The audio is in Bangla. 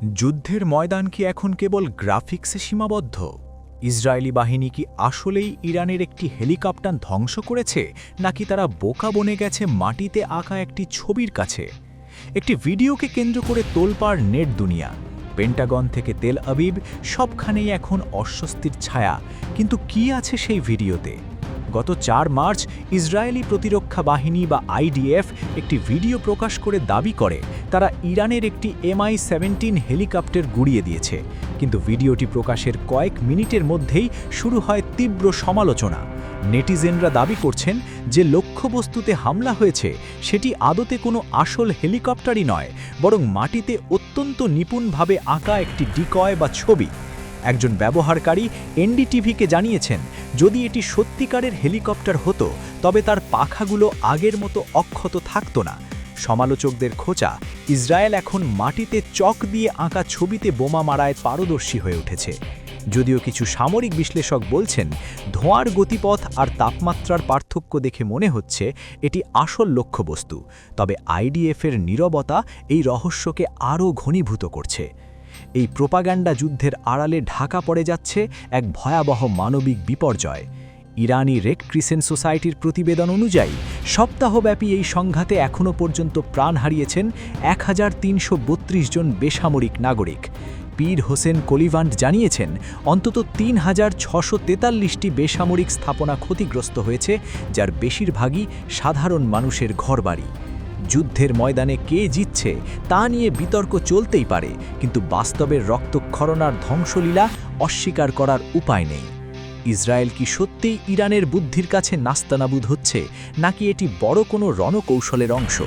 যুদ্ধের ময়দান কি এখন কেবল গ্রাফিক্সে সীমাবদ্ধ? ইসরায়েলি বাহিনী কি আসলেই ইরানের একটি হেলিকপ্টার ধ্বংস করেছে, নাকি তারা বোকা বনে গেছে মাটিতে আঁকা একটি ছবির কাছে? একটি ভিডিওকে কেন্দ্র করে তোলপাড় নেট দুনিয়া। পেন্টাগন থেকে তেল আবিব, সবখানেই এখন অস্বস্তির ছায়া। কিন্তু কি আছে সেই ভিডিওতে? গত ৪ মার্চ ইসরায়েলি প্রতিরক্ষা বাহিনী বা আইডিএফ একটি ভিডিও প্রকাশ করে দাবি করে তারা ইরানের একটি MI-17 হেলিকপ্টার গুড়িয়ে দিয়েছে। কিন্তু ভিডিওটি প্রকাশের কয়েক মিনিটের মধ্যেই শুরু হয় তীব্র সমালোচনা। নেটিজেনরা দাবি করছেন যে লক্ষ্যবস্তুতে হামলা হয়েছে সেটি আদতে কোনো আসল হেলিকপ্টারই নয়, বরং মাটিতে অত্যন্ত নিপুণভাবে আঁকা একটি ডিকয় বা ছবি। একজন ব্যবহারকারী এনডিটিভিকে জানিয়েছেন, যদি এটি সত্যিকারের হেলিকপ্টার হতো তবে তার পাখাগুলো আগের মতো অক্ষত থাকত না। সমালোচকদের খোঁচা, ইসরায়েল এখন মাটিতে চক দিয়ে আঁকা ছবিতে বোমা মারায় পারদর্শী হয়ে উঠেছে। যদিও কিছু সামরিক বিশ্লেষক বলছেন, ধোঁয়ার গতিপথ আর তাপমাত্রার পার্থক্য দেখে মনে হচ্ছে এটি আসল লক্ষ্যবস্তু। তবে আইডিএফের নীরবতা এই রহস্যকে আরও ঘনীভূত করছে। এই প্রোপাগান্ডা যুদ্ধের আড়ালে ঢাকা পড়ে যাচ্ছে এক ভয়াবহ মানবিক বিপর্যয়। ইরানি রেড ক্রিসেন্ট সোসাইটির প্রতিবেদন অনুযায়ী সপ্তাহব্যাপী এই সংঘাতে এখনও পর্যন্ত প্রাণ হারিয়েছেন ১৩৩২ জন বেসামরিক নাগরিক। পীর হোসেন কলিভান্ট জানিয়েছেন, অন্তত ৩৬৪৩টি বেসামরিক স্থাপনা ক্ষতিগ্রস্ত হয়েছে, যার বেশিরভাগই সাধারণ মানুষের ঘরবাড়ি। যুদ্ধের ময়দানে কে জিতছে তা নিয়ে বিতর্ক চলতেই পারে, কিন্তু বাস্তবের রক্তক্ষরণ আর ধ্বংসলীলা অস্বীকার করার উপায় নেই। ইসরায়েল কি সত্যিই ইরানের বুদ্ধির কাছে নাস্তানাবুদ হচ্ছে, নাকি এটি বড় কোনো রণকৌশলের অংশ?